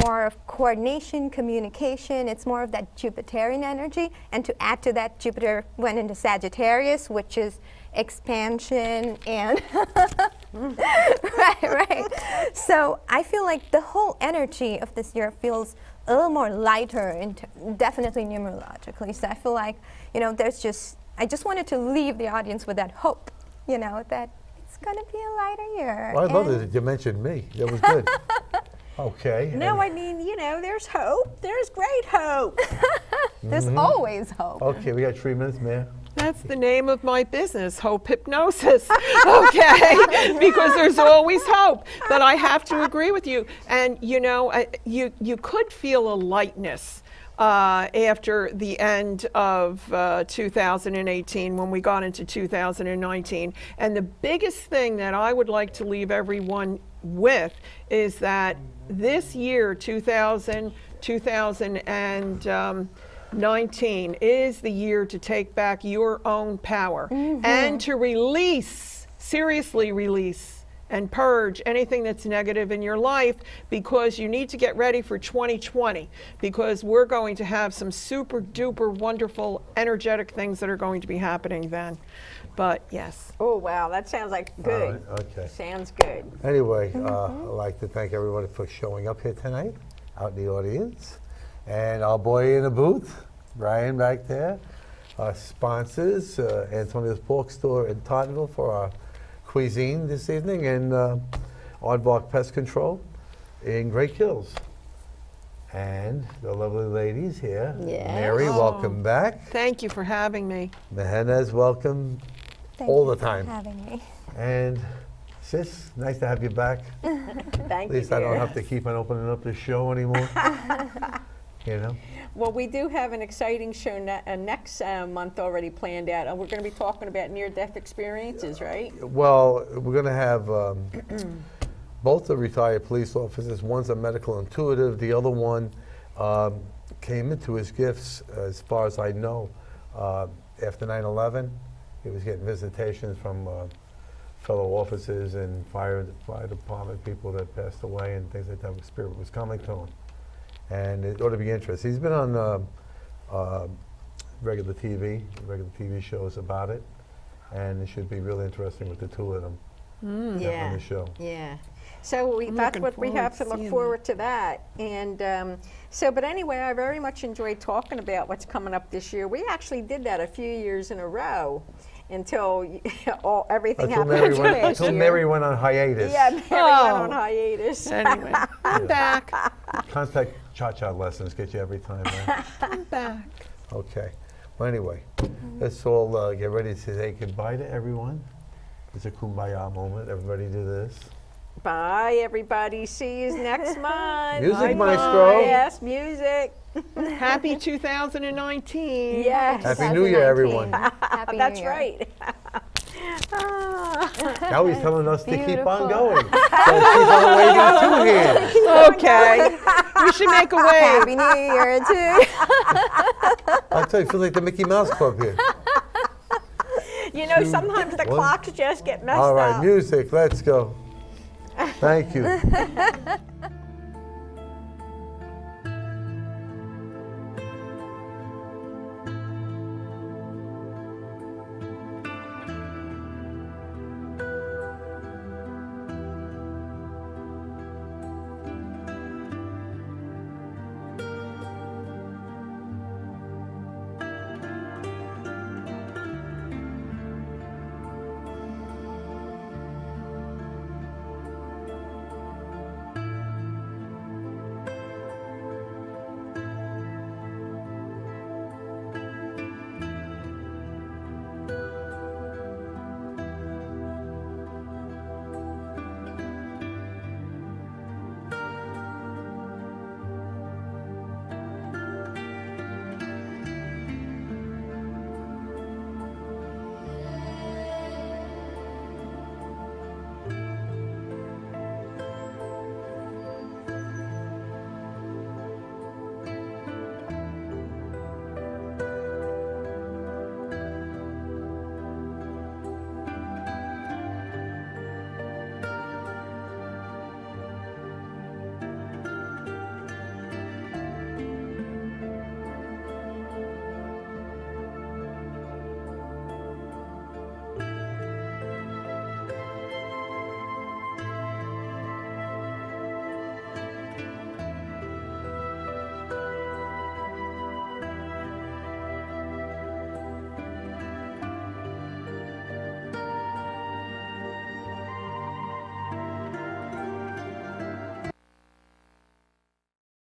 more of coordination, communication. It's more of that Jupiterian energy. And to add to that, Jupiter went into Sagittarius, which is expansion and right. So I feel like the whole energy of this year feels a little more lighter, and definitely numerologically. So I feel like, I just wanted to leave the audience with that hope, that it's going to be a lighter year. Well, I love And that you mentioned me. That was good. Okay. No, I mean, there's hope. There's great hope. There's always hope. Okay, we got 3 minutes, man. That's the name of my business, Hope Hypnosis. Okay, because there's always hope. But I have to agree with you. And you could feel a lightness after the end of 2018 when we got into 2019. And the biggest thing that I would like to leave everyone with is that this year, 2019, is the year to take back your own power and to release, seriously release, and purge anything that's negative in your life, because you need to get ready for 2020, because we're going to have some super duper wonderful energetic things that are going to be happening then. But yes. Oh, wow, that sounds like good. All right, okay. Sounds good. Anyway, I'd like to thank everybody for showing up here tonight, out in the audience. And our boy in the booth, Ryan back there. Our sponsors, Antonio's Pork Store in Tottenville for our cuisine this evening, and Aardvark Pest Control in Great Kills. And the lovely ladies here. Yes. Mary, welcome back. Thank you for having me. Mehernaz, welcome Thank all you the time. for having me. And sis, nice to have you back. Thank At least you, I don't dear. have to keep on opening up the show anymore. You know? Well, we do have an exciting show next month already planned out, and we're going to be talking about near-death experiences, right? Well, we're going to have both the retired police officers. One's a medical intuitive. The other one came into his gifts, as far as I know, after 9/11. He was getting visitations from fellow officers and fire department people that passed away and things like that. The spirit was coming to him. And it ought to be interesting. He's been on regular TV shows about it, and it should be really interesting with the two of them on Yeah. the show. Yeah. So that's looking what we have to forward to look seeing forward to that. And but anyway, I very much enjoyed talking about what's coming up this year. We actually did that a few years in a row until everything happened last Until year. Mary went on hiatus. Yeah, Mary went Oh. on hiatus. Anyway, I'm back. Contact cha-cha lessons get you every time, man. I'm back. Okay. Well, anyway, let's all get ready to say goodbye to everyone. It's a kumbaya moment. Everybody do this. Bye, everybody. See you next month. Music, Bye-bye. maestro. Yes, music. Happy 2019. Yes. Happy New Year, everyone. Happy New That's Year. right. Now he's telling us to keep on Beautiful. going. So keep on waving two hands. Okay. We should make a wave. Happy New Year too. I tell you, it feels like the Mickey Mouse Club here. You know, sometimes the one. clocks just get messed All right, up. music, let's go. Thank you.